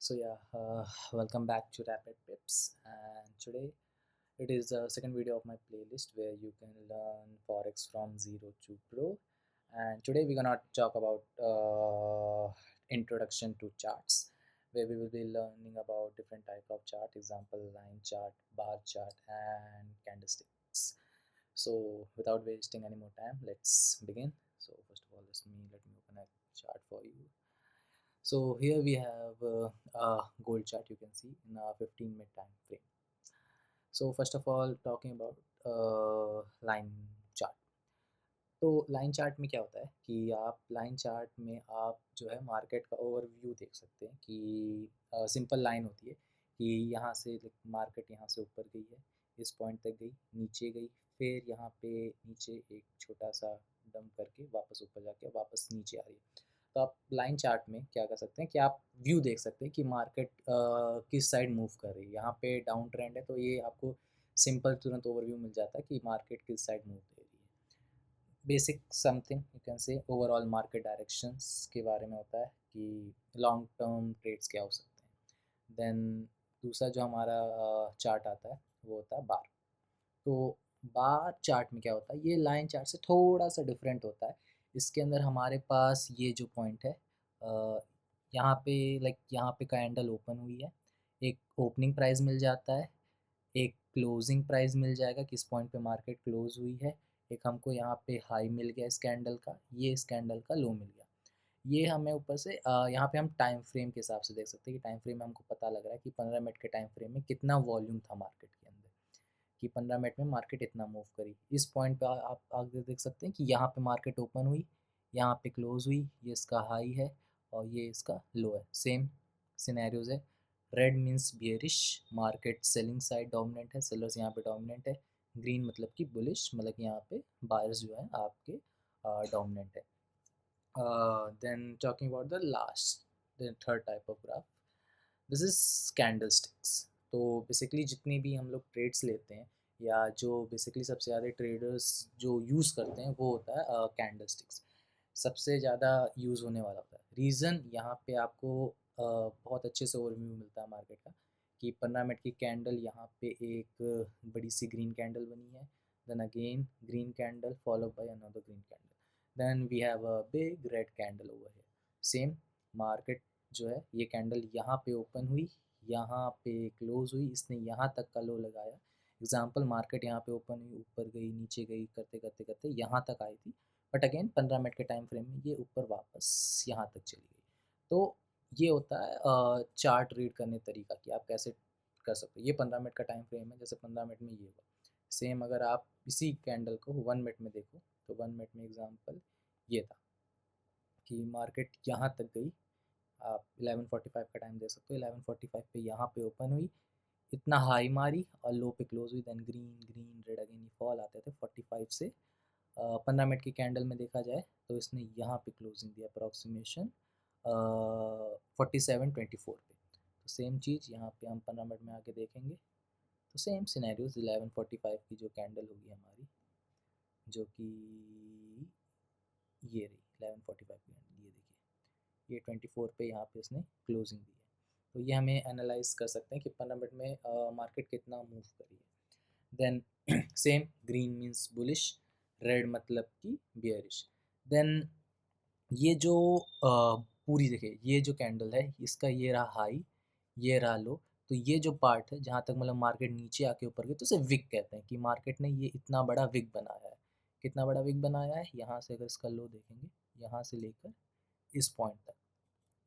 Welcome back to Rapid Pips, and today it is the second video of my playlist where you can learn Forex from zero to pro. And today we're gonna talk about introduction to charts, where we will be learning about different type of chart, example line chart, bar chart, and candlesticks. So without wasting any more time, let's begin. So first of all, let me open a chart for you. So here we have a gold chart you can see in a 15-minute time frame. So first of all, talking about line chart. तो line chart में क्या होता है कि आप line chart में आप जो है मार्केट का ओवरव्यू देख सकते हैं कि सिंपल लाइन होती है कि यहाँ से मार्केट यहाँ से ऊपर गई है, इस पॉइंट तक गई, नीचे गई, फिर यहाँ पे नीचे एक छोटा सा डंप करके वापस ऊपर जाके वापस नीचे आ रही है। तो आप लाइन चार्ट में क्या कर सकते हैं कि आप व्यू देख सकते हैं कि मार्केट किस साइड मूव कर रही है। यहाँ पे डाउन ट्रेंड है तो ये आपको सिंपल तुरंत ओवरव्यू मिल जाता है कि मार्केट किस साइड मूव दे रही है। Basic something you can say overall market directions के बारे में होता है कि लॉन्ग टर्म ट्रेड्स क्या हो सकते हैं। देन दूसरा जो हमारा चार्ट आता है वो होता है बार। तो बार चार्ट में क्या होता है, ये लाइन चार्ट से थोड़ा सा डिफरेंट होता है। इसके अंदर हमारे पास ये जो पॉइंट है यहाँ पे यहाँ पे कैंडल ओपन हुई है, एक ओपनिंग प्राइस मिल जाता है, एक क्लोजिंग प्राइस मिल जाएगा किस पॉइंट पे मार्केट क्लोज हुई है, एक हमको यहाँ पे हाई मिल गया इस कैंडल का, ये इस कैंडल का लो मिल गया। ये हमें ऊपर से यहाँ पे हम टाइम फ्रेम के हिसाब से देख सकते हैं कि टाइम फ्रेम में हमको पता लग रहा है कि 15 मिनट के टाइम फ्रेम में कितना वॉल्यूम था मार्केट के अंदर, कि 15 मिनट में मार्केट इतना मूव करी। इस पॉइंट पे आप आगे देख सकते हैं कि यहाँ पे मार्केट ओपन हुई, यहाँ पे क्लोज हुई, ये इसका हाई है और ये इसका लो है। सेम सिनेरियोज है। Red means bearish, market selling side dominant है, सेलर्स यहाँ पे डोमिनेंट है। ग्रीन मतलब कि बुलिश, मतलब कि यहाँ पे बायर्स जो है आपके डोमिनेंट है। Then talking about the third type of graph, this is candlesticks. तो बेसिकली जितनी भी हम लोग ट्रेड्स लेते हैं या जो बेसिकली सबसे ज़्यादा ट्रेडर्स जो यूज़ करते हैं वो होता है कैंडलस्टिक्स। सबसे ज़्यादा यूज़ होने वाला होता है। रीज़न यहाँ पे आपको बहुत अच्छे से ओवरव्यू मिलता है मार्केट का कि 15 मिनट की कैंडल यहाँ पे एक बड़ी सी ग्रीन कैंडल बनी है, then again green candle follow by another green candle, then we have a big red candle over here. Same market जो है ये कैंडल यहाँ पे ओपन हुई, यहाँ पे क्लोज हुई, इसने यहाँ तक का लो लगाया। एग्जाम्पल मार्केट यहाँ पे ओपन हुई, ऊपर गई, नीचे गई, करते करते करते यहाँ तक आई थी, बट अगेन 15 मिनट के टाइम फ्रेम में ये ऊपर वापस यहाँ तक चली गई। तो ये होता है चार्ट रीड करने तरीका कि आप कैसे कर सकते हो। ये 15 मिनट का टाइम फ्रेम है, जैसे 15 मिनट में ये हुआ। सेम अगर आप इसी कैंडल को 1 मिनट में देखो तो 1 मिनट में एग्जाम्पल ये था कि मार्केट यहाँ तक गई, आप 11:45 का टाइम दे सकते हो। 11:45 पे यहाँ पे ओपन हुई, इतना हाई मारी और लो पे क्लोज हुई, then green green red again ये फॉल आते थे 45 से। 15 मिनट की कैंडल में देखा जाए तो इसने यहाँ पे क्लोजिंग दिया अप्रॉक्सीमेशन 47:24 पे। तो सेम चीज़ यहाँ पे हम 15 मिनट में आके देखेंगे तो सेम सिनेरियोज 11:45 की जो कैंडल होगी हमारी, जो कि ये रही 11:45 की कैंडल, ये देखिए ये 24 पे यहाँ पे इसने क्लोजिंग दी है। तो ये हमें एनालाइज कर सकते हैं कि 15 मिनट में मार्केट कितना मूव करी है। Then same green means bullish, red मतलब कि बियरिश। देन ये जो पूरी देखिए ये जो कैंडल है इसका ये रहा हाई, ये रहा लो। तो ये जो पार्ट है जहाँ तक मतलब मार्केट नीचे आके ऊपर गई तो उसे विक कहते हैं कि मार्केट ने ये इतना बड़ा विक बनाया है। कितना बड़ा विक बनाया है, यहाँ से अगर इसका लो देखेंगे, यहाँ से लेकर इस पॉइंट तक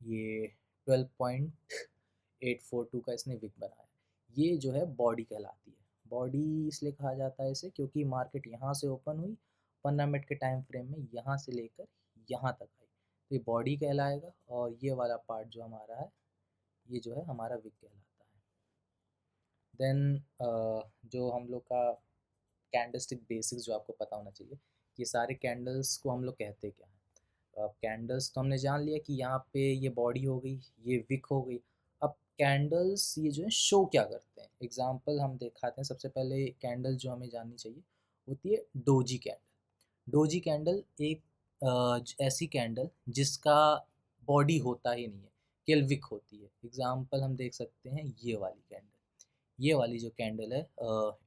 ये 12.842 का इसने विक बनाया। ये जो है बॉडी कहलाती है। बॉडी इसलिए कहा जाता है इसे क्योंकि मार्केट यहाँ से ओपन हुई, 15 मिनट के टाइम फ्रेम में यहाँ से लेकर यहाँ तक आई, तो ये बॉडी कहलाएगा। और ये वाला पार्ट जो हमारा है ये जो है हमारा विक कहलाता है। देन जो हम लोग का कैंडलस्टिक बेसिक्स जो आपको पता होना चाहिए, ये सारे कैंडल्स को हम लोग कहते क्या हैं। अब कैंडल्स तो हमने जान लिया कि यहाँ पे ये बॉडी हो गई, ये विक हो गई। अब कैंडल्स ये जो है शो क्या करते हैं, एग्जांपल हम दिखाते हैं। सबसे पहले कैंडल जो हमें जाननी चाहिए होती है डोजी कैंडल। डोजी कैंडल एक ऐसी कैंडल जिसका बॉडी होता ही नहीं है। स्केल विक होती है। एग्जांपल हम देख सकते हैं ये वाली कैंडल, ये वाली जो कैंडल है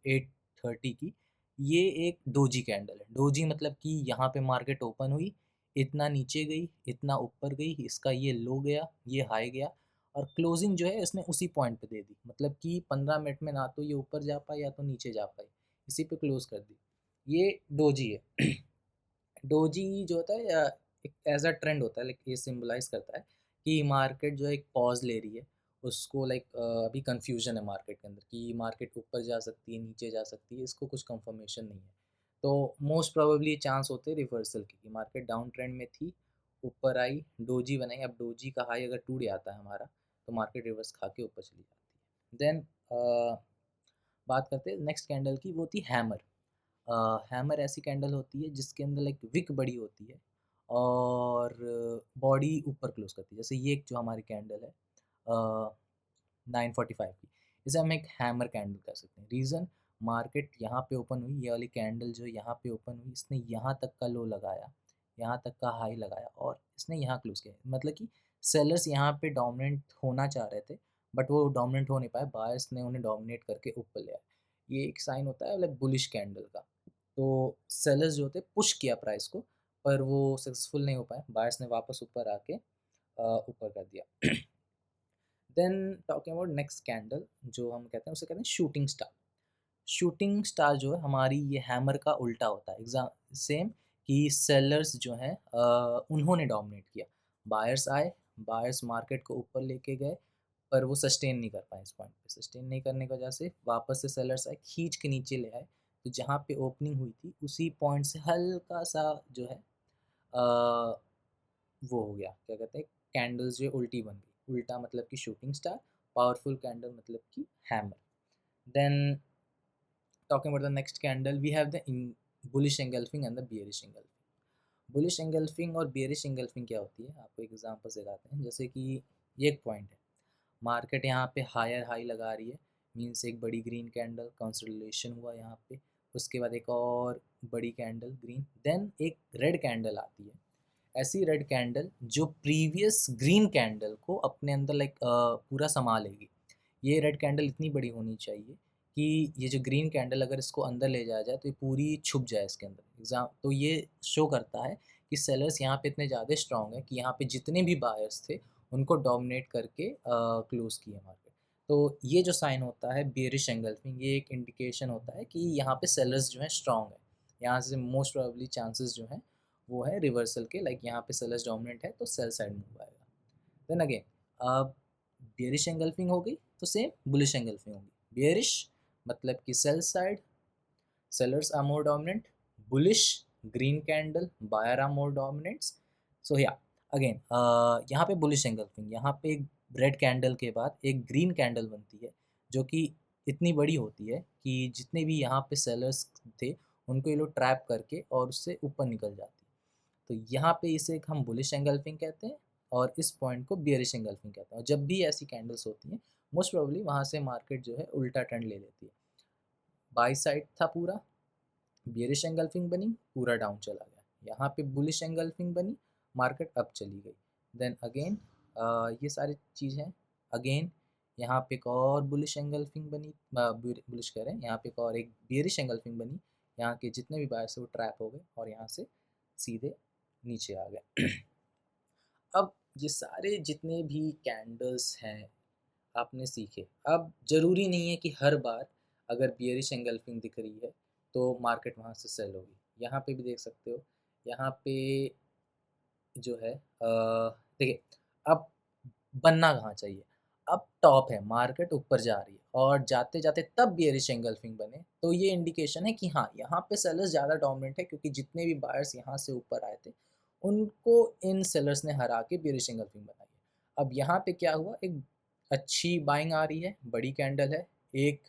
830 की, ये एक डोजी कैंडल है। डोजी मतलब कि यहाँ पे मार्केट ओपन हुई, इतना नीचे गई, इतना ऊपर गई, इसका ये लो गया, ये हाई गया, और क्लोजिंग जो है इसने उसी पॉइंट पे दे दी। मतलब कि 15 मिनट में ना तो ये ऊपर जा पाई या तो नीचे जा पाई, इसी पे क्लोज कर दी। ये डोजी है। डोजी जो होता है या एक एज अ ट्रेंड होता है, लाइक ये सिंबलाइज करता है कि मार्केट जो है एक पॉज ले रही है। उसको लाइक अभी कंफ्यूजन है मार्केट के अंदर कि मार्केट ऊपर जा सकती है, नीचे जा सकती है, इसको कुछ कंफर्मेशन नहीं है। तो मोस्ट प्रोबेबली चांस होते हैं रिवर्सल की, कि मार्केट डाउन ट्रेंड में थी, ऊपर आई, डोजी बनाई। अब डोजी का हाई अगर टूट जाता है हमारा, तो मार्केट रिवर्स खा के ऊपर चली जाती है। देन बात करते हैं नेक्स्ट कैंडल की, वो थी हैमर। हैमर ऐसी कैंडल होती है जिसके अंदर लाइक विक बड़ी होती है और बॉडी ऊपर क्लोज करती है। जैसे ये एक जो हमारी कैंडल है 945 की, इसे हम एक हैमर कैंडल कर सकते हैं। रीज़न, मार्केट यहाँ पे ओपन हुई, ये वाली कैंडल जो यहाँ पे ओपन हुई, इसने यहाँ तक का लो लगाया, यहाँ तक का हाई लगाया, और इसने यहाँ क्लोज किया। मतलब कि सेलर्स यहाँ पे डोमिनेट होना चाह रहे थे, बट वो डोमिनेट हो नहीं पाए, बायर्स ने उन्हें डोमिनेट करके ऊपर ले आया। ये एक साइन होता है मतलब बुलिश कैंडल का। तो सेलर्स जो थे पुश किया प्राइस को, पर वो सक्सेसफुल नहीं हो पाए, बायर्स ने वापस ऊपर आके ऊपर कर दिया। Then talking about next candle, जो हम कहते हैं उसे कहते हैं शूटिंग स्टार। शूटिंग स्टार जो है हमारी, ये हैमर का उल्टा होता है। एग्जाम सेम, कि सेलर्स जो हैं उन्होंने डोमिनेट किया, बायर्स आए, बायर्स मार्केट को ऊपर लेके गए, पर वो सस्टेन नहीं कर पाए। इस पॉइंट पे सस्टेन नहीं करने की वजह से वापस से सेलर्स आए, खींच के नीचे ले आए। तो जहाँ पे ओपनिंग हुई थी उसी पॉइंट से हल्का सा जो है वो हो गया, क्या कहते हैं, कैंडल्स जो उल्टी बन गई। उल्टा मतलब कि शूटिंग स्टार, पावरफुल कैंडल मतलब कि hammer. Then talking about the next candle, we have the bullish engulfing and the bearish engulfing. Bullish engulfing और बेरिश एंगल्फिंग क्या होती है, आपको एक एग्जांपल दिखाते हैं। जैसे कि ये एक पॉइंट है, मार्केट यहाँ पे हायर हाई लगा रही है, मीन्स एक बड़ी ग्रीन कैंडल कंसोलिडेशन हुआ यहाँ पे, उसके बाद एक और बड़ी कैंडल ग्रीन, देन एक रेड कैंडल आती है। ऐसी रेड कैंडल जो प्रीवियस ग्रीन कैंडल को अपने अंदर लाइक पूरा समा लेगी। ये रेड कैंडल इतनी बड़ी होनी चाहिए कि ये जो ग्रीन कैंडल अगर इसको अंदर ले जाया जाए तो ये पूरी छुप जाए इसके अंदर। एग्जाम तो ये शो करता है कि सेलर्स यहाँ पे इतने ज़्यादा स्ट्रॉन्ग है कि यहाँ पे जितने भी बायर्स थे उनको डोमिनेट करके क्लोज किया मार्केट। तो ये जो साइन होता है बेरिश एंगल्फिंग, ये एक इंडिकेशन होता है कि यहाँ पे सेलर्स जो है स्ट्रॉन्ग है। यहाँ से मोस्ट प्रोबेबली चांसेस जो हैं वो है रिवर्सल के, लाइक यहाँ पे सेलर्स डोमिनेट है तो सेल साइड मूव आएगा। देन अगेन अब बेरिश एंगल्फिंग हो गई तो सेम बुलिश एंगल्फिंग होगी। बेरिश मतलब कि sell side, sellers are more dominant, bullish green candle, buyer are more dominant. So yeah, again यहाँ पे bullish engulfing, यहाँ पे एक रेड कैंडल के बाद एक ग्रीन कैंडल बनती है जो कि इतनी बड़ी होती है कि जितने भी यहाँ पे सेलर्स थे उनको ये लोग ट्रैप करके और उससे ऊपर निकल जाती है। तो यहाँ पे इसे एक हम बुलिश एंगल्फिंग कहते हैं और इस पॉइंट को बियरिश एंगल्फिंग कहते हैं। और जब भी ऐसी कैंडल्स होती हैं मोस्ट प्रोबेबली वहाँ से मार्केट जो है उल्टा ट्रेंड ले लेती है। बाई साइड था पूरा, बियरिश एंगल्फिंग बनी, पूरा डाउन चला गया। यहाँ पे बुलिश एंगल्फिंग बनी, मार्केट अप चली गई। देन अगेन ये सारी चीज़ हैं। अगेन यहाँ पे एक और बुलिश एंगल्फिंग बनी, बुलिश कह रहे हैं, यहाँ पे एक और एक बियरिश एंगल्फिंग बनी। यहाँ के जितने भी बायर्स वो ट्रैप हो गए और यहाँ से सीधे नीचे आ गए। अब ये सारे जितने भी कैंडल्स हैं आपने सीखे। अब ज़रूरी नहीं है कि हर बार अगर बियरिश एंगल्फिंग दिख रही है तो मार्केट वहाँ से सेल होगी। यहाँ पे भी देख सकते हो, यहाँ पे जो है देखिए अब बनना कहाँ चाहिए। अब टॉप है, मार्केट ऊपर जा रही है और जाते जाते तब बियरिश एंगल्फिंग बने तो ये इंडिकेशन है कि हाँ यहाँ पे सेलर्स ज़्यादा डोमिनेंट है, क्योंकि जितने भी बायर्स यहाँ से ऊपर आए थे उनको इन सेलर्स ने हरा के बियरिश एंगल्फिंग बनाई है। अब यहाँ पे क्या हुआ, एक अच्छी बाइंग आ रही है, बड़ी कैंडल है, एक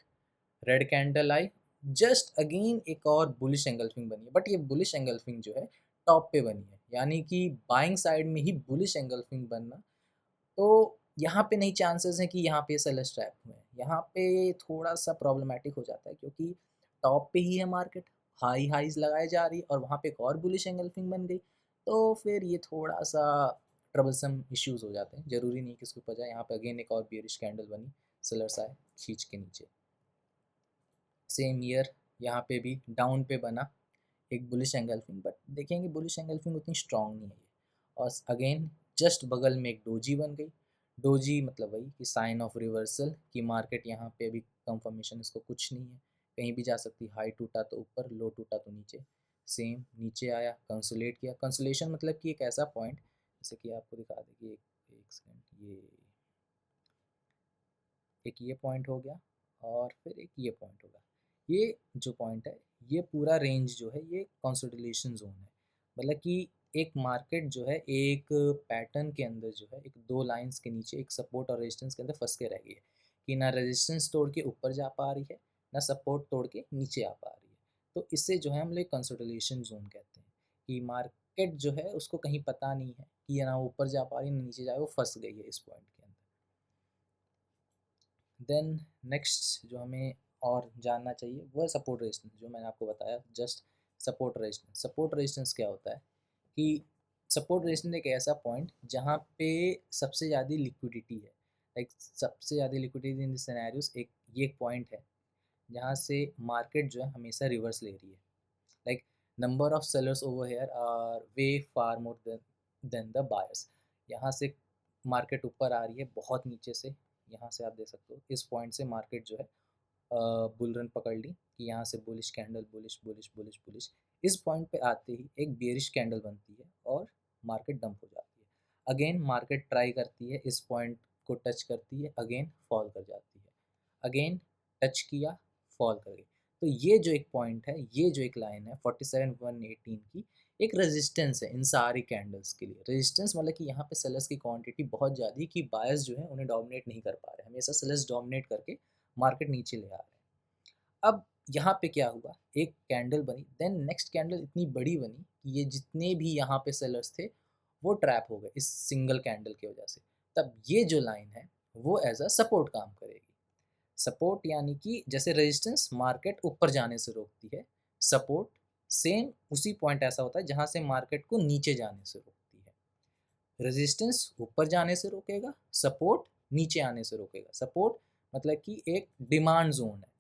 रेड कैंडल आई, जस्ट अगेन एक और बुलिश एंगल्फिंग बनी है। बट ये बुलिश एंगल्फिंग जो है टॉप पे बनी है, यानी कि बाइंग साइड में ही बुलिश एंगल्फिंग बनना। तो यहाँ पे नहीं चांसेस हैं कि यहाँ पे सेलर्स ट्रैप हुए हैं। यहाँ पे थोड़ा सा प्रॉब्लमेटिक हो जाता है क्योंकि टॉप पे ही है मार्केट, हाई हाइज लगाई जा रही है और वहाँ पे एक और बुलिश एंगल्फिंग बन गई। तो फिर ये थोड़ा सा ट्रबलसम इश्यूज हो जाते हैं, जरूरी नहीं कि इसके ऊपर जाए। यहाँ पे अगेन एक और बियरिश कैंडल बनी, सेलर्स आए खींच के नीचे। सेम ईयर यहाँ पे भी डाउन पे बना एक बुलिश एंगल्फिंग, बट देखेंगे बुलिश एंगल्फिंग उतनी स्ट्रांग नहीं है ये। और अगेन जस्ट बगल में एक डोजी बन गई। डोजी मतलब वही कि साइन ऑफ रिवर्सल, कि मार्केट यहाँ पे अभी कंफर्मेशन इसको कुछ नहीं है, कहीं भी जा सकती। हाई टूटा तो ऊपर, लो टूटा तो नीचे। सेम नीचे आया, कंसोलेट किया। कंसोलेशन मतलब कि एक ऐसा पॉइंट, जैसे कि आपको दिखा दें कि एक सेकेंड, ये पॉइंट हो गया और फिर एक ये पॉइंट होगा। ये जो पॉइंट है, ये पूरा रेंज जो है ये कंसोलिडेशन जोन है। मतलब कि एक मार्केट जो है एक पैटर्न के अंदर जो है एक दो लाइंस के नीचे एक सपोर्ट और रेजिस्टेंस के अंदर फंस के रह गई है, कि ना रेजिस्टेंस तोड़ के ऊपर जा पा रही है, ना सपोर्ट तोड़ के नीचे आ पा रही है। तो इससे जो है हम लोग कंसोलिडेशन जोन कहते हैं, कि मार्केट जो है उसको कहीं पता नहीं है कि ये ना ऊपर जा पा रही है ना नीचे जा, वो फंस गई है इस पॉइंट के अंदर। देन नेक्स्ट जो हमें और जानना चाहिए वो है सपोर्ट रेजिस्टेंस, जो मैंने आपको बताया just. Support resistance, support resistance क्या होता है कि सपोर्ट रेजिस्टेंस एक ऐसा पॉइंट जहाँ पे सबसे ज़्यादा लिक्विडिटी है, लाइक सबसे ज़्यादा लिक्विडिटी इन दिस सिनेरियोस। एक ये एक पॉइंट है जहाँ से मार्केट जो है हमेशा रिवर्स ले रही है, like number of sellers over here are way far more than the buyers. यहाँ से मार्केट ऊपर आ रही है बहुत नीचे से, यहाँ से आप देख सकते हो इस पॉइंट से मार्केट जो है बुल रन पकड़ ली, कि यहाँ से bullish candle, bullish bullish bullish bullish. इस पॉइंट पे आते ही एक बेरिश कैंडल बनती है और मार्केट डंप हो जाती है। अगेन मार्केट ट्राई करती है, इस पॉइंट को टच करती है, अगेन फॉल कर जाती है, अगेन टच किया, फॉल कर गई। तो ये जो एक पॉइंट है, ये जो एक लाइन है 47,118 की, एक रेजिस्टेंस है इन सारी कैंडल्स के लिए। रेजिस्टेंस मतलब कि यहाँ पे सेलर्स की क्वांटिटी बहुत ज़्यादा है, कि बायर्स जो है उन्हें डोमिनेट नहीं कर पा रहे, हमेशा सेलर्स डोमिनेट करके मार्केट नीचे ले आ रहे हैं। अब यहाँ पे क्या हुआ, एक कैंडल बनी, देन नेक्स्ट कैंडल इतनी बड़ी बनी कि ये जितने भी यहाँ पे सेलर्स थे वो ट्रैप हो गए इस सिंगल कैंडल की वजह से। तब ये जो लाइन है वो एज अ सपोर्ट काम करेगी। सपोर्ट यानी कि जैसे रेजिस्टेंस मार्केट ऊपर जाने से रोकती है, सपोर्ट सेम उसी पॉइंट ऐसा होता है जहाँ से मार्केट को नीचे जाने से रोकती है। रेजिस्टेंस ऊपर जाने से रोकेगा, सपोर्ट नीचे आने से रोकेगा। सपोर्ट मतलब कि एक डिमांड जोन है,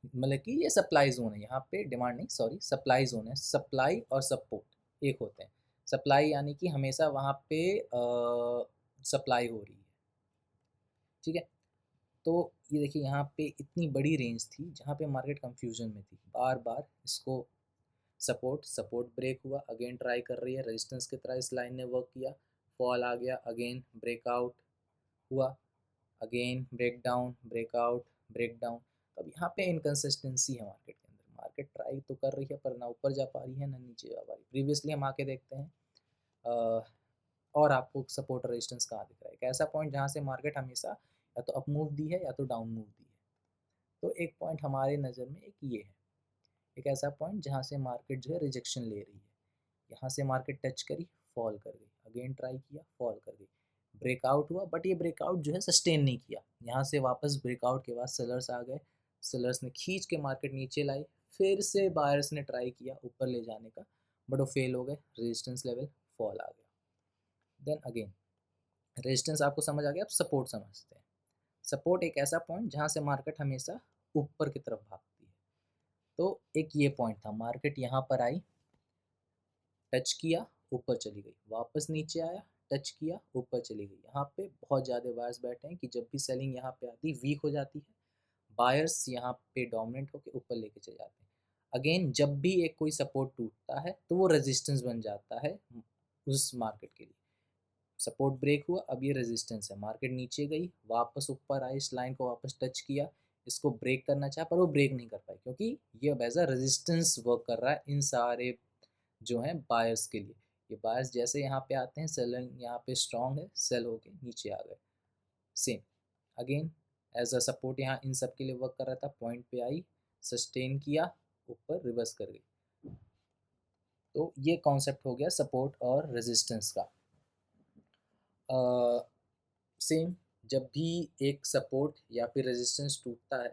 मतलब कि ये सप्लाई जोन है, यहाँ पे डिमांड नहीं, सॉरी सप्लाई जोन है। सप्लाई और सपोर्ट एक होते हैं। सप्लाई यानी कि हमेशा वहाँ पे सप्लाई हो रही है, ठीक है। तो ये देखिए यहाँ पे इतनी बड़ी रेंज थी जहाँ पे मार्केट कंफ्यूजन में थी, बार बार इसको सपोर्ट, सपोर्ट ब्रेक हुआ, अगेन ट्राई कर रही है, रेजिस्टेंस की तरह इस लाइन ने वर्क किया, फॉल आ गया, अगेन ब्रेकआउट हुआ, again break down, breakout, break down. तो अब यहाँ पे इनकन्सिस्टेंसी है मार्केट के अंदर, मार्केट ट्राई तो कर रही है पर ना ऊपर जा पा रही है ना नीचे जा पा रही। प्रीवियसली हम आके देखते हैं और आपको सपोर्ट रेजिस्टेंस कहाँ दिख रहा है, एक ऐसा पॉइंट जहाँ से मार्केट हमेशा या तो अप मूव दी है या तो डाउन मूव दी है। तो एक पॉइंट हमारे नज़र में एक ये है, एक ऐसा पॉइंट जहाँ से मार्केट जो है रिजेक्शन ले रही है। यहाँ से मार्केट टच करी, फॉल कर गई, अगेन ट्राई किया, फॉल कर गई, ब्रेकआउट हुआ, बट ये ब्रेकआउट जो है सस्टेन नहीं किया। यहाँ से वापस ब्रेकआउट के बाद सेलर्स आ गए, सेलर्स ने खींच के मार्केट नीचे लाई, फिर से बायर्स ने ट्राई किया ऊपर ले जाने का, बट वो फेल हो गए, रेजिस्टेंस लेवल फॉल आ गया। देन अगेन रेजिस्टेंस आपको समझ आ गया, अब सपोर्ट समझते हैं। सपोर्ट एक ऐसा पॉइंट जहाँ से मार्केट हमेशा ऊपर की तरफ भागती है। तो एक ये पॉइंट था, मार्केट यहाँ पर आई, टच किया, ऊपर चली गई, वापस नीचे आया, टच किया, ऊपर चली गई। यहाँ पे बहुत ज़्यादा बायर्स बैठे हैं कि जब भी सेलिंग यहाँ पे आती वीक हो जाती है, बायर्स यहाँ पे डोमिनेट होकर ऊपर लेके चले जाते हैं। अगेन जब भी एक कोई सपोर्ट टूटता है तो वो रेजिस्टेंस बन जाता है उस मार्केट के लिए। सपोर्ट ब्रेक हुआ, अब ये रेजिस्टेंस है, मार्केट नीचे गई, वापस ऊपर आई, इस लाइन को वापस टच किया, इसको ब्रेक करना चाहा पर वो ब्रेक नहीं कर पाई, क्योंकि ये अब एज अ रेजिस्टेंस वर्क कर रहा है इन सारे जो हैं बायर्स के लिए। ये बायर्स जैसे यहाँ पे आते हैं, सेलिंग यहाँ पे स्ट्रॉन्ग है, सेल होके नीचे आ गए। Same again as a support यहाँ इन सब के लिए वर्क कर रहा था, पॉइंट पे आई, सस्टेन किया, ऊपर रिवर्स कर गई। तो ये कॉन्सेप्ट हो गया सपोर्ट और रेजिस्टेंस का। सेम जब भी एक सपोर्ट या फिर रेजिस्टेंस टूटता है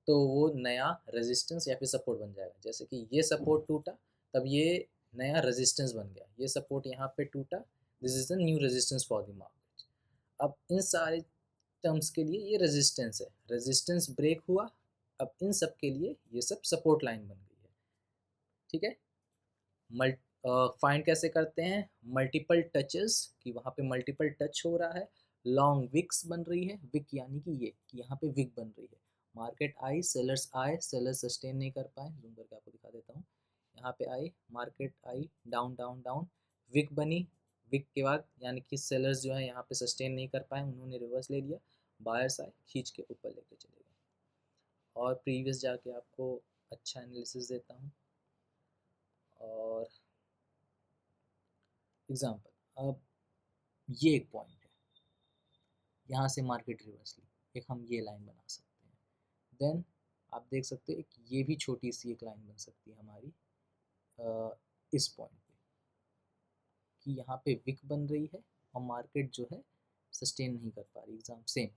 तो वो नया रेजिस्टेंस या फिर सपोर्ट बन जाएगा। जैसे कि ये सपोर्ट टूटा, तब ये नया रेजिस्टेंस बन गया, ये सपोर्ट यहाँ पे टूटा, this is the new resistance for the market. अब इन सारे टर्म्स के लिए ये रेजिस्टेंस है, रेजिस्टेंस ब्रेक हुआ, अब इन सब के लिए ये सब सपोर्ट लाइन बन गई है। ठीक है, फाइंड कैसे करते हैं, मल्टीपल टचेस, कि वहाँ पे मल्टीपल टच हो रहा है, लॉन्ग विक्स बन रही है, विक यानी कि ये कि यहाँ पे विक बन रही है, मार्केट आई, सेलर्स आए, सेलर्स सस्टेन नहीं कर पाए, जूम करके आपको दिखा देता हूँ, यहाँ पे आई, मार्केट आई, डाउन डाउन डाउन, विक बनी, विक के बाद यानी कि सेलर्स जो है यहाँ पे सस्टेन नहीं कर पाए, उन्होंने रिवर्स ले लिया, बायर्स आए, खींच के ऊपर लेके चले गए। और प्रीवियस जाके आपको अच्छा एनालिसिस देता हूँ। और एग्जांपल, अब ये एक पॉइंट है, यहाँ से मार्केट रिवर्स ली, एक हम ये लाइन बना सकते हैं, देन आप देख सकते हैं एक ये भी छोटी सी एक लाइन बन सकती है हमारी इस पॉइंट पे, कि यहाँ पे विक बन रही है और मार्केट जो है सस्टेन नहीं कर पा रही, एग्जाम सेम,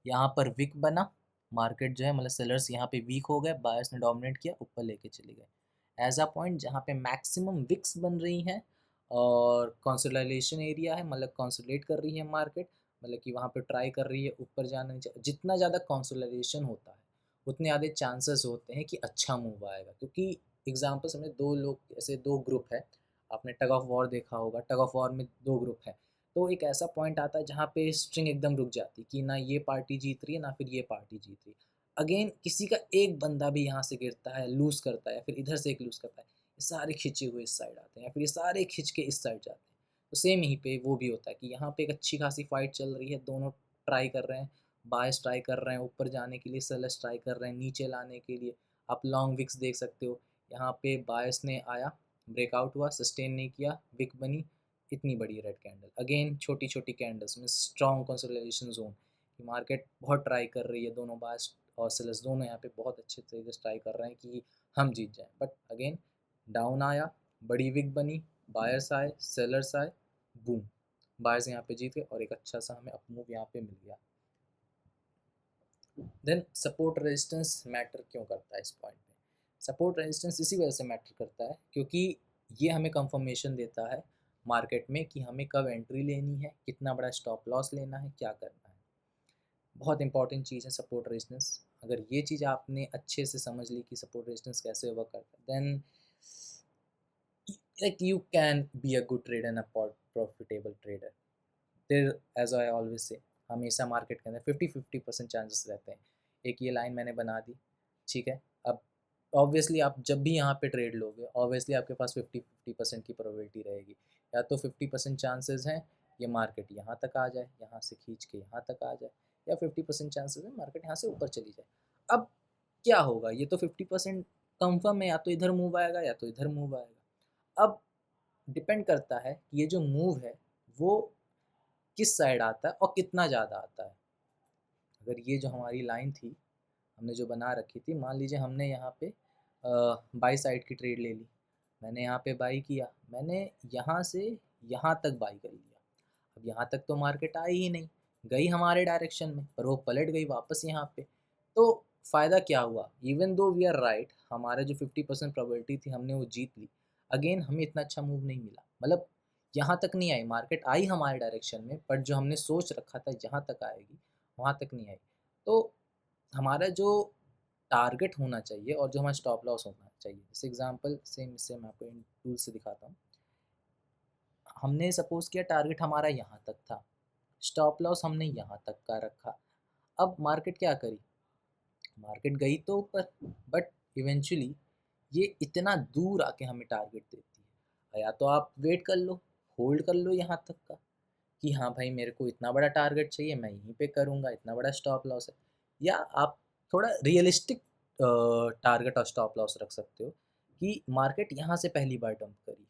यहाँ पर विक बना, मार्केट जो है मतलब सेलर्स यहाँ पे वीक हो गए, बायर्स ने डोमिनेट किया, ऊपर लेके चले गए, एज अ पॉइंट जहाँ पे मैक्सिमम विक्स बन रही हैं और कंसोलिडेशन एरिया है, मतलब कंसोलिडेट कर रही है मार्केट, मतलब कि वहाँ पे ट्राई कर रही है ऊपर जाना, जितना ज़्यादा कंसोलिडेशन होता है उतने ज़्यादा चांसेस होते हैं कि अच्छा मूव आएगा, क्योंकि एग्जाम्पल समझे, दो लोग ऐसे दो ग्रुप है, आपने टग ऑफ वॉर देखा होगा, टग ऑफ वॉर में दो ग्रुप है, तो एक ऐसा पॉइंट आता है जहाँ पे स्ट्रिंग एकदम रुक जाती है कि ना ये पार्टी जीत रही है ना फिर ये पार्टी जीत रही है, अगेन किसी का एक बंदा भी यहाँ से गिरता है, लूज करता है, या फिर इधर से एक लूज करता है, ये सारे खिंचे हुए इस साइड आते हैं, या फिर ये सारे खिंच के इस साइड जाते हैं, तो सेम यहीं पे वो भी होता है कि यहाँ पे एक अच्छी खासी फाइट चल रही है, दोनों ट्राई कर रहे हैं, बायर्स ट्राई कर रहे हैं ऊपर जाने के लिए, सेलर्स ट्राई कर रहे हैं नीचे लाने के लिए, आप लॉन्ग विक्स देख सकते हो, यहाँ पे बायर्स ने आया, ब्रेकआउट हुआ, सस्टेन नहीं किया, विक बनी, इतनी बड़ी रेड कैंडल, अगेन छोटी छोटी कैंडल्स में स्ट्रॉन्ग कंसोलिडेशन जोन, कि मार्केट बहुत ट्राई कर रही है, दोनों बायर्स और सेलर्स दोनों यहाँ पे बहुत अच्छे तरीके से ट्राई कर रहे हैं कि हम जीत जाएं, बट अगेन डाउन आया, बड़ी विक बनी, बायर्स आए, सेलर्स आए, बूम, बायर्स यहाँ पे जीत गए और एक अच्छा सा हमें अपमूव यहाँ पे मिल गया। देन सपोर्ट रेजिस्टेंस मैटर क्यों करता है इस पॉइंट में, सपोर्ट रेजिस्टेंस इसी वजह से मैटर करता है क्योंकि ये हमें कंफर्मेशन देता है मार्केट में कि हमें कब एंट्री लेनी है, कितना बड़ा स्टॉप लॉस लेना है, क्या करना है, बहुत इंपॉर्टेंट चीज़ है सपोर्ट रेजिस्टेंस। अगर ये चीज़ आपने अच्छे से समझ ली कि सपोर्ट रेजिस्टेंस कैसे वर्क करता है, then like you can be a good trader and a profitable trader। फिर एज आई ऑलवेज से, हमेशा मार्केट के अंदर 50-50% चांसेस रहते हैं, एक ये लाइन मैंने बना दी, ठीक है, अब ऑब्वियसली आप जब भी यहाँ पे ट्रेड लोगे ऑब्वियसली आपके पास 50-50% की प्रोबेबिलिटी रहेगी, या तो 50% चांसेस हैं ये मार्केट यहाँ तक आ जाए, यहाँ से खींच के यहाँ तक आ जाए, या 50% चांसेस है मार्केट यहाँ से ऊपर चली जाए। अब क्या होगा, ये तो 50% कंफर्म है, या तो इधर मूव आएगा या तो इधर मूव आएगा। अब डिपेंड करता है कि ये जो मूव है वो किस साइड आता है और कितना ज़्यादा आता है। अगर ये जो हमारी लाइन थी हमने जो बना रखी थी, मान लीजिए हमने यहाँ पे बाई साइड की ट्रेड ले ली, मैंने यहाँ पे बाई किया, मैंने यहाँ से यहाँ तक बाई कर लिया, अब यहाँ तक तो मार्केट आई ही नहीं, गई हमारे डायरेक्शन में पर वो पलट गई वापस यहाँ पे, तो फ़ायदा क्या हुआ, even though we are right, हमारे जो 50% प्रोबेबिलिटी थी हमने वो जीत ली, अगेन हमें इतना अच्छा मूव नहीं मिला, मतलब यहाँ तक नहीं आई, मार्केट आई हमारे डायरेक्शन में बट जो हमने सोच रखा था जहाँ तक आएगी वहाँ तक नहीं आई। तो हमारा जो टारगेट होना चाहिए और जो हमारा स्टॉप लॉस होना चाहिए, जैसे एग्जांपल सेम इससे मैं आपको इन टूल से दिखाता हूँ, हमने सपोज किया टारगेट हमारा यहाँ तक था, स्टॉप लॉस हमने यहाँ तक का रखा, अब मार्केट क्या करी, मार्केट गई तो ऊपर बट इवेंचुअली ये इतना दूर आके हमें टारगेट देती है, या तो आप वेट कर लो, होल्ड कर लो यहाँ तक का कि हाँ भाई मेरे को इतना बड़ा टारगेट चाहिए मैं यहीं पे करूँगा, इतना बड़ा स्टॉप लॉस है, या आप थोड़ा रियलिस्टिक टारगेट और स्टॉप लॉस रख सकते हो कि मार्केट यहाँ से पहली बार डंप करी है,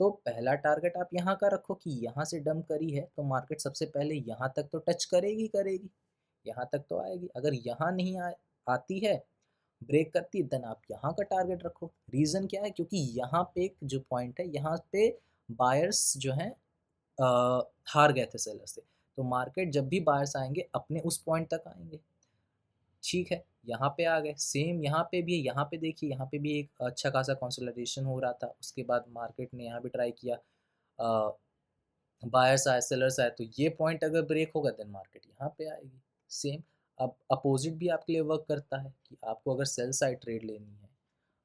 तो पहला टारगेट आप यहाँ का रखो कि यहाँ से डंप करी है तो मार्केट सबसे पहले यहाँ तक तो टच करेगी करेगी, यहाँ तक तो आएगी, अगर यहाँ नहीं आती है, ब्रेक करती है, देन आप यहाँ का टारगेट रखो। रीज़न क्या है, क्योंकि यहाँ पे एक जो पॉइंट है यहाँ पे बायर्स जो हैं हार गए थे सेलर से, तो मार्केट जब भी बायर्स आएंगे अपने उस पॉइंट तक आएंगे, ठीक है, यहाँ पे आ गए, सेम यहाँ पे भी है, यहाँ पे देखिए यहाँ पे भी एक अच्छा खासा कंसोलिडेशन हो रहा था, उसके बाद मार्केट ने यहाँ भी ट्राई किया, बायर्स आए सेलर्स आए, तो ये पॉइंट अगर ब्रेक होगा देन मार्केट यहाँ पे आएगी। सेम अब अपोजिट भी आपके लिए वर्क करता है कि आपको अगर सेल साइड ट्रेड लेनी है,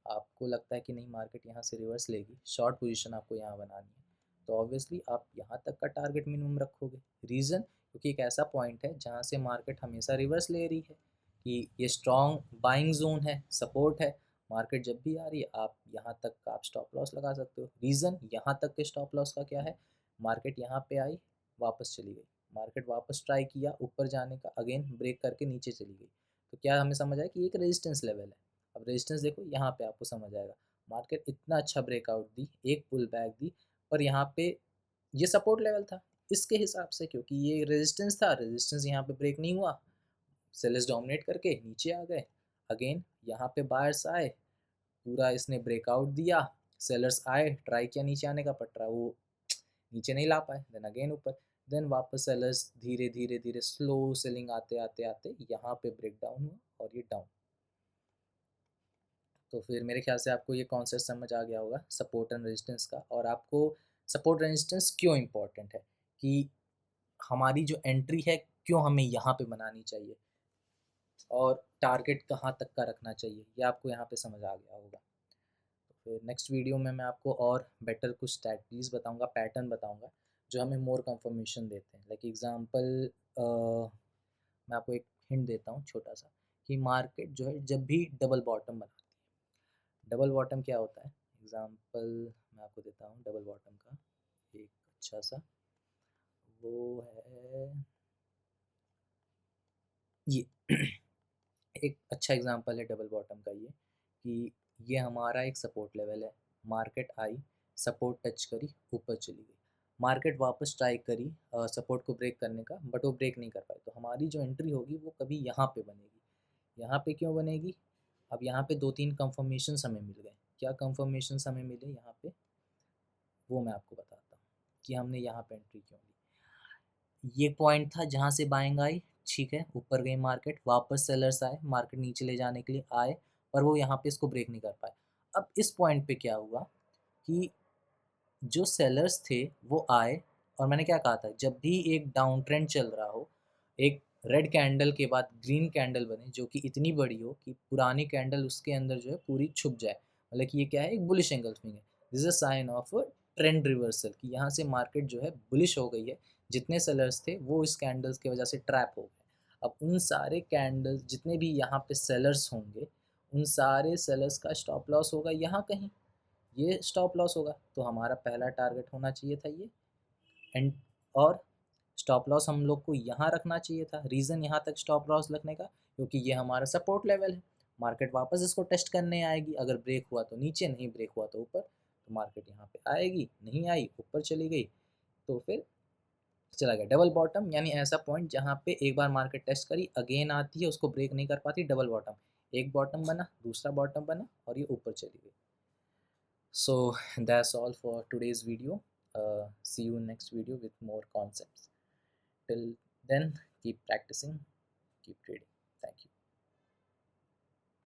आपको लगता है कि नहीं मार्केट यहाँ से रिवर्स लेगी, शॉर्ट पोजीशन आपको यहाँ बनानी है, तो ऑब्वियसली आप यहाँ तक का टारगेट मिनिमम रखोगे। रीज़न क्योंकि एक ऐसा पॉइंट है जहाँ से मार्केट हमेशा रिवर्स ले रही है, कि ये स्ट्रॉन्ग बाइंग जोन है, सपोर्ट है, मार्केट जब भी आ रही है आप यहाँ तक का आप स्टॉप लॉस लगा सकते हो। रीज़न यहाँ तक के स्टॉप लॉस का क्या है, मार्केट यहाँ पे आई, वापस चली गई, मार्केट वापस ट्राई किया ऊपर जाने का, अगेन ब्रेक करके नीचे चली गई, तो क्या हमें समझ आया कि एक रेजिस्टेंस लेवल है। अब रेजिस्टेंस देखो यहाँ पे आपको समझ आएगा, मार्केट इतना अच्छा ब्रेकआउट दी, एक पुल बैक दी, पर यहाँ पे ये सपोर्ट लेवल था इसके हिसाब से, क्योंकि ये रेजिस्टेंस था, रेजिस्टेंस यहाँ पे ब्रेक नहीं हुआ, सेलर्स डोमिनेट करके नीचे आ गए, अगेन यहाँ पे बायर्स आए, पूरा इसने ब्रेकआउट दिया, सेलर्स आए, ट्राई किया नीचे आने का, पट रहा वो नीचे नहीं ला पाए, देन अगेन ऊपर, देन वापस सेलर्स धीरे धीरे धीरे स्लो सेलिंग आते आते आते यहाँ पे ब्रेक डाउन हुआ और ये डाउन। तो फिर मेरे ख्याल से आपको ये कॉन्सेप्ट समझ आ गया होगा सपोर्ट एंड रेजिस्टेंस का, और आपको सपोर्ट रेजिस्टेंस क्यों इम्पोर्टेंट है, कि हमारी जो एंट्री है क्यों हमें यहाँ पे बनानी चाहिए, और टारगेट कहाँ तक का रखना चाहिए, ये आपको यहाँ पे समझ आ गया होगा। तो फिर नेक्स्ट वीडियो में मैं आपको और बेटर कुछ स्ट्रैटजीज बताऊँगा, पैटर्न बताऊँगा, जो हमें मोर कंफर्मेशन देते हैं। लाइक एग्जांपल मैं आपको एक हिंट देता हूँ छोटा सा, कि मार्केट जो है जब भी डबल बॉटम बनाती है, डबल बॉटम क्या होता है, एग्जांपल मैं आपको देता हूँ डबल बॉटम का एक अच्छा सा, वो है ये एक अच्छा एग्जांपल है डबल बॉटम का, ये कि ये हमारा एक सपोर्ट लेवल है, मार्केट आई, सपोर्ट टच करी, ऊपर चली गई, मार्केट वापस ट्राई करी सपोर्ट को ब्रेक करने का, बट वो ब्रेक नहीं कर पाई, तो हमारी जो एंट्री होगी वो कभी यहाँ पे बनेगी। यहाँ पे क्यों बनेगी, अब यहाँ पे दो तीन कंफर्मेशन हमें मिल गए, क्या कंफर्मेशन हमें मिले यहाँ पे, वो मैं आपको बताता हूँ कि हमने यहाँ पे एंट्री क्यों ली। ये पॉइंट था जहाँ से बाइंग आई, ठीक है, ऊपर गई मार्केट, वापस सेलर्स आए, मार्केट नीचे ले जाने के लिए आए, पर वो यहाँ पे इसको ब्रेक नहीं कर पाए। अब इस पॉइंट पे क्या हुआ कि जो सेलर्स थे वो आए, और मैंने क्या कहा था, जब भी एक डाउन ट्रेंड चल रहा हो, एक रेड कैंडल के बाद ग्रीन कैंडल बने जो कि इतनी बड़ी हो कि पुरानी कैंडल उसके अंदर जो है पूरी छुप जाए, मतलब कि ये क्या है, एक बुलिश एंगल्फिंग है, this is a sign of trend reversal, कि यहाँ से मार्केट जो है बुलिश हो गई है, जितने सेलर्स थे वो इस कैंडल्स की वजह से ट्रैप हो गए। अब उन सारे कैंडल्स जितने भी यहाँ पे सेलर्स होंगे, उन सारे सेलर्स का स्टॉप लॉस होगा यहाँ कहीं, ये स्टॉप लॉस होगा, तो हमारा पहला टारगेट होना चाहिए था ये, एंड और स्टॉप लॉस हम लोग को यहाँ रखना चाहिए था। रीज़न यहाँ तक स्टॉप लॉस रखने का, क्योंकि ये हमारा सपोर्ट लेवल है, मार्केट वापस इसको टेस्ट करने आएगी, अगर ब्रेक हुआ तो नीचे, नहीं ब्रेक हुआ तो ऊपर, तो मार्केट यहाँ पे आएगी, नहीं आई ऊपर चली गई, तो फिर चला गया डबल बॉटम, यानी ऐसा पॉइंट जहाँ पे एक बार मार्केट टेस्ट करी, अगेन आती है, उसको ब्रेक नहीं कर पाती, डबल बॉटम, एक बॉटम बना, दूसरा बॉटम बना, और ये ऊपर चली गई। So that's all for today's video. See you in next video with more concepts. Till then, keep practicing, keep trading. Thank you.